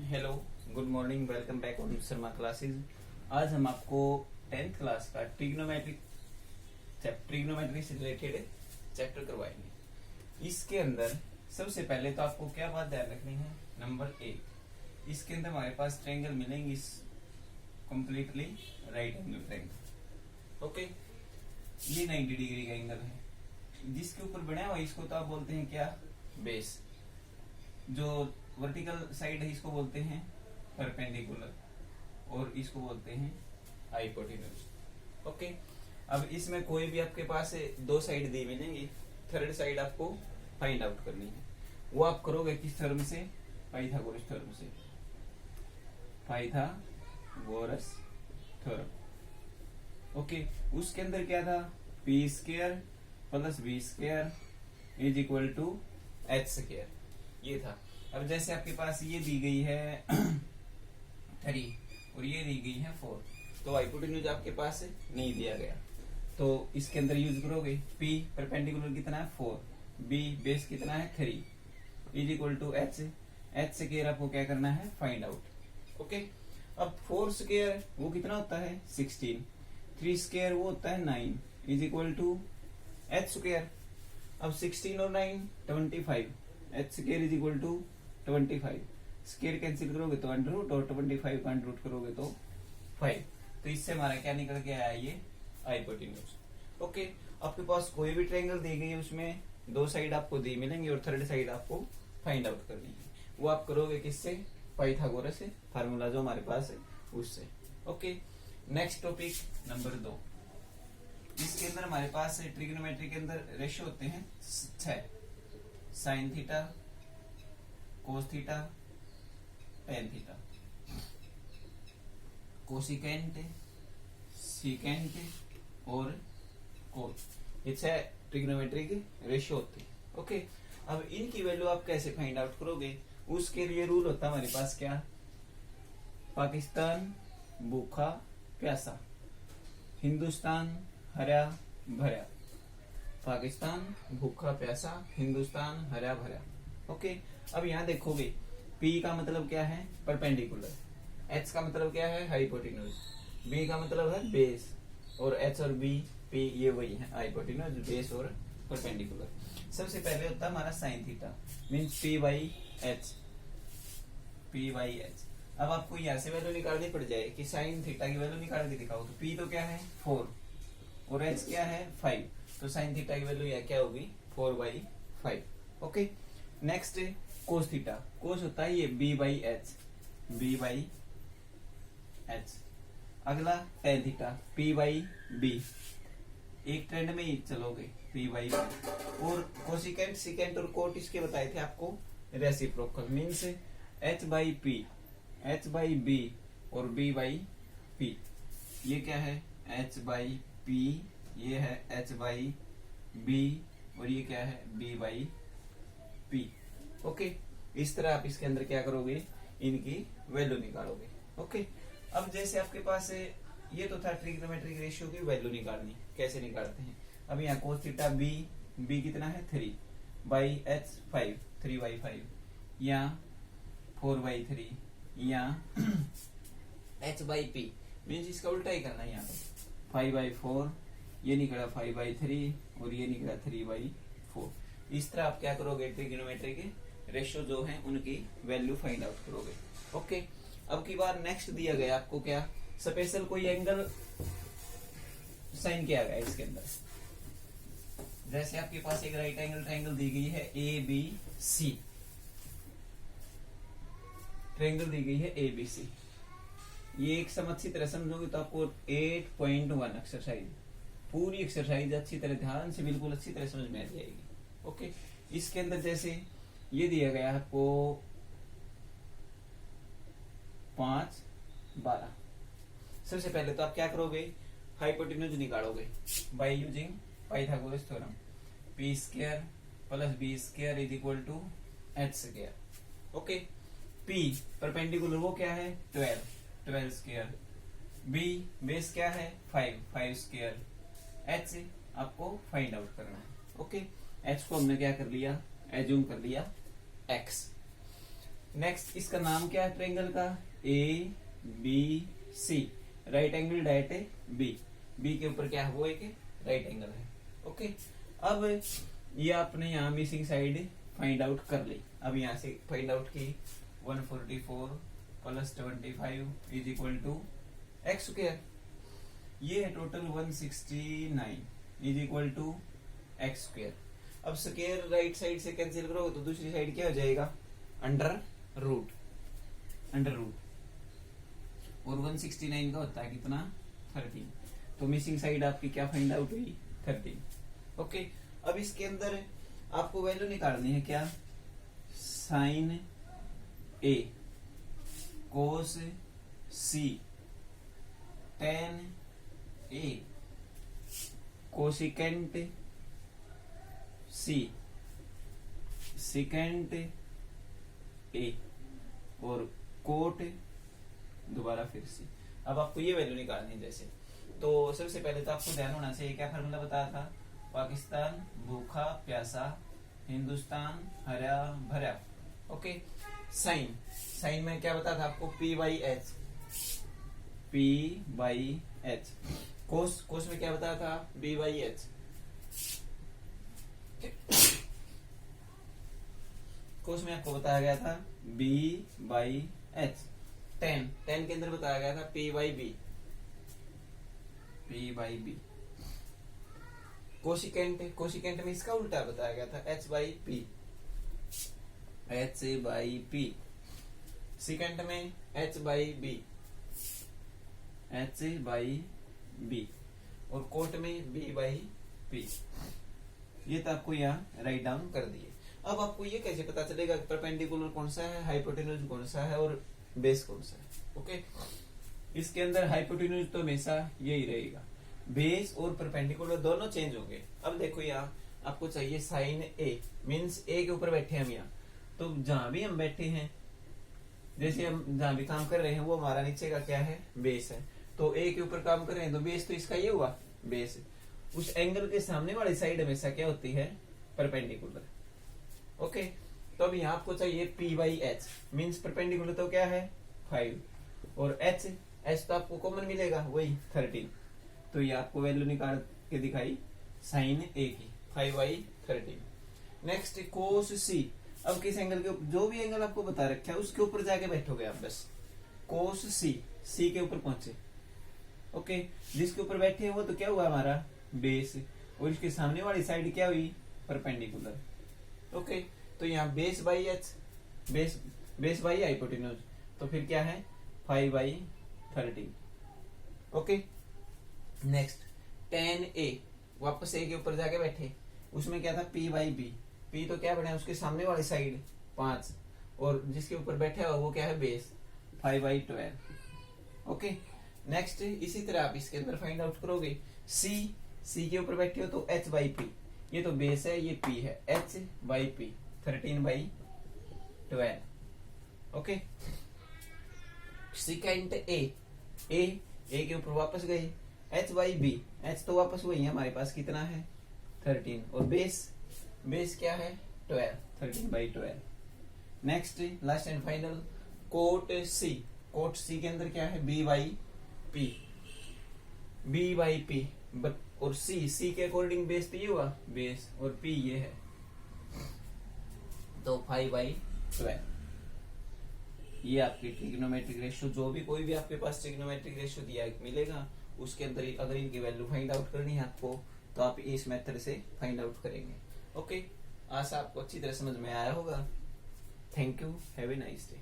Hello, good morning, welcome back on Sharma classes. आज हम आपको 10th क्लास का ट्रिग्नोमेट्री से रिलेटेड चैप्टर करवाएंगे। इसके अंदर सबसे पहले तो आपको क्या बात ध्यान रखनी है, नंबर 1, इसके अंदर हमारे पास ट्रायंगल मिलेंगे, इस completely right angle triangle. Okay, ये 90 डिग्री का एंगल है जिसके ऊपर बना हुआ, इसको तो आप बोलते हैं क्या, बेस। जो वर्टिकल साइड है इसको बोलते हैं परपेंडिकुलर और इसको बोलते हैं हाइपोटेन्यूज। ओके, अब इसमें कोई भी आपके पास दो साइड दी मिलेंगी, थर्ड साइड आपको फाइंड आउट करनी है। वो आप करोगे किस थ्योरम से, पाइथागोरस थ्योरम से, पाइथागोरस थ्योरम। ओके, उसके अंदर क्या था, P square plus B square is equal to H square, ये था। अब जैसे आपके पास ये दी गई है 3 और ये दी गई है 4, तो हाइपोटेन्यूज आपके पास नहीं दिया गया, तो इसके अंदर यूज करोगे P परपेंडिकुलर कितना है 4, B बेस कितना है 3 is equal to H square आपको क्या करना है, फाइंड आउट। ओके, अब 4 स्क्वायर वो कितना होता है 16, 3 स्क्वायर वो होता है 9 is equal to H square. अब 16 और 9 25, H square is equal to 25, square cancel करोगे तो अंडर रूट और 25 का अंडर रूट करोगे तो 5, तो इससे हमारा क्या निकल के आया, ये हाइपोटेन्यूज। ओके, आपके पास कोई भी ट्रायंगल दी गई है, उसमें दो साइड आपको दी मिलेंगी और थर्ड साइड आपको फाइंड आउट करनी है। वो आप करोगे किससे, पाइथागोरस से, फार्मूला जो हमारे पास है उससे। Okay, next topic number 2। इसके अंदर हमारे पास ट्रिग्नोमेट्री के अंदर रेशियो होते हैं 6, sine theta, cos theta, tan theta, cosecant, secant और कोस, ये 6 ट्रिग्नोमेट्री के रेशियो होते हैं। ओके, अब इनकी वैल्यू आप कैसे फाइंड आउट करोगे, उसके लिए रूल होता है हमारे पास क्या, पाकिस्तान भूखा प्यासा, हिंदुस्तान हरा भरा, पाकिस्तान भूखा प्यासा, हिंदुस्तान हरा भरा। ओके, अब यहाँ देखोगे P का मतलब क्या है, परपेंडिकुलर, H का मतलब क्या है, हाइपोटेन्यूज, B का मतलब है बेस, और H और B P ये वही है, हाइपोटेन्यूज, बेस और परपेंडिकुलर। सबसे पहले होता है हमारा sine theta, means P by H. अब आपको यहाँ से वैल्यू निकालनी पड़ जाए कि साइन थीटा की वैल्यू निकाल के दिखाओ, तो P तो क्या है 4 और H क्या है 5, तो साइन थीटा की वैल्यू यहाँ क्या होगी 4/5। Okay, next cos theta, cos होता है ये B बाई एच। अगला tan theta P by B, एक ट्रेंड में ही चलोगे P बाई बी। और कोसिकेंट, सिकेंट और कोट इसके बताए थे आपको reciprocal, means H by P, H by B और B बाई पी। ये क्या है H बाई पी, ये है H बाई बी और ये क्या है B बाई पी। ओके, इस तरह आप इसके अंदर क्या करोगे, इनकी वैल्यू निकालोगे। ओके, अब जैसे आपके पास ये तो था ट्रिग्नोमेट्रिक रेशियो की वैल्यू निकालनी, कैसे निकालते हैं। अब यहाँ कोस थीटा B कितना है 3 बाई H 5, 3/5, यहाँ 4/3, यहाँ H बाई पी, मीन्स इसका उल्टा ही करना है, यहाँ पे 5/4, ये निकला 5/3 और ये निकला 3/4। इस तरह आप क्या करोगे, ट्रिग्नोमेट्री के रेशियो जो हैं उनकी वैल्यू फाइंड आउट करोगे। ओके, अब की बार नेक्स्ट दिया गया आपको क्या, स्पेशल कोई एंगल साइन किया गया इसके अंदर। जैसे आपके पास एक राइट एंगल ट्रायंगल दी गई है ABC, ट्रायंगल दी गई है ABC। ये एक सम अच्छी तरह समझोगे तो आपको 8.1 एक्सरसाइज, पूरी एक्सरसाइज अच्छी तरह ध्यान से बिल्कुल अच्छी तरह समझ में आ जाएगी। ओके, इसके अंदर जैसे ये दिया गया आपको 5, 12। सबसे पहले तो आप क्या करोगे, हाइपोटेन्यूज निकालोगे by using Pythagoras theorem, P square plus B square is equal to H square. Okay, P perpendicular वो क्या है 12 स्क्वायर, B बेस क्या है 5 स्क्वायर, H आपको फाइंड आउट करना है। ओके, H को हमने क्या कर लिया, एज्यूम कर लिया X। नेक्स्ट इसका नाम क्या है ट्रायंगल का, A B C, right angled at है बी, बी के ऊपर क्या है वो एक राइट एंगल है। ओके, अब ये आपने यहाँ मिसिंग साइड फाइंड आउट कर ली। अब यहाँ से फाइंड आउट की 144 plus 25 is equal to X square, ये है total 169 is equal to X square. अब स्क्वायर राइट साइड से कैंसिल करोगे तो दूसरी साइड क्या हो जाएगा, अंडर रूट, अंडर रूट, और 169 का होता है कितना 13, तो मिसिंग साइड आपकी क्या फाइंड आउट हुई 13। ओके, अब इसके अंदर आपको वैल्यू निकालनी है क्या, साइन ए कोस सी टेन ए कोसिकेंट सी सिकेंट ए और कोट दोबारा फिर सी। अब आपको ये वैल्यू निकालनी है। जैसे तो सबसे पहले तो आपको ध्यान होना चाहिए, क्या फॉर्मूला बताया था, पाकिस्तान भूखा प्यासा, हिंदुस्तान हरा भरा। ओके, साइन, साइन में क्या बताया था आपको, P by H, P by H. Cos, cos में क्या बताया था, बी बाई एच। कोस में आपको बताया गया था B by H. Tan, tan के अंदर बताया गया था P by B, P by B. Cosecant, cosecant में इसका उल्टा बताया गया था H by P, H by P. Secant में H by B, H by B, और कोट में बी बाई पी। ये तो आपको यहाँ राइट डाउन कर दिए। अब आपको ये कैसे पता चलेगा परपेंडिकुलर कौन सा है, हाइपोटेन्यूज कौन सा है और बेस कौन सा है। ओके, इसके अंदर हाइपोटेन्यूज तो हमेशा यही रहेगा, बेस और परपेंडिकुलर दोनों चेंज होंगे। अब देखो यहाँ आपको चाहिए साइन ए, मीन्स ए के ऊपर बैठे हम यहाँ, तो जहां भी हम बैठे हैं, जैसे हम जहां भी काम कर रहे हैं वो हमारा नीचे का क्या है, बेस है। तो ए के ऊपर काम कर रहे हैं तो बेस तो इसका ये हुआ बेस। उस एंगल के सामने वाली साइड हमेशा क्या होती है, परपेंडिकुलर। ओके, तो अब यहाँ आपको चाहिए P by H, means perpendicular तो क्या है 5, और एच, एच तो आपको कॉमन मिलेगा वही 13। तो ये आपको वैल्यू निकाल के दिखाई साइन ए की 5/13। नेक्स्ट कोस सी, अब किस एंगल के, जो भी एंगल आपको बता रखा है उसके ऊपर जाके बैठोगे आप बस। कोस सी, सी के ऊपर पहुंचे। ओके, जिसके ऊपर बैठे हैं वो तो क्या हुआ हमारा बेस, और इसके सामने वाली साइड क्या हुई, परपेंडिकुलर। ओके, तो यहाँ base by H, base, base by hypotenuse, तो फिर क्या है 5/13। ओके, नेक्स्ट टेन ए, वापस ए के ऊपर जाके बैठे, उसमें क्या था पी बाई बी, पी तो क्या बना उसके सामने वाली साइड 5, और जिसके ऊपर बैठे हुआ वो क्या है बेस 5/12। ओके, नेक्स्ट इसी तरह आप इसके अंदर फाइंड आउट करोगे सी, सी के ऊपर बैठे हो तो एच बाई पी, ये तो बेस है ये पी है, H by P 13/12। Okay, second A, A के ऊपर वापस गए, एच बाई बी, एच तो वापस वही है हमारे पास कितना है 13, और बेस, बेस क्या है 12, 13/12। Next last and final cot C, cot C के अंदर क्या है B by P, B by P, और सी, सी के अकॉर्डिंग बेस तो ये हुआ बेस, और पी ये है, तो 5/12। ये आपकी ट्रिग्नोमेट्रिक रेशियो, जो भी कोई भी आपके पास ट्रिग्नोमेट्रिक रेशियो दिया मिलेगा उसके अंदर अगर इनकी वैल्यू फाइंड आउट करनी है आपको, तो आप इस मेथड से फाइंड आउट करेंगे। ओके, आशा आपको अच्छी तरह समझ में आया होगा। Thank you, have a nice day.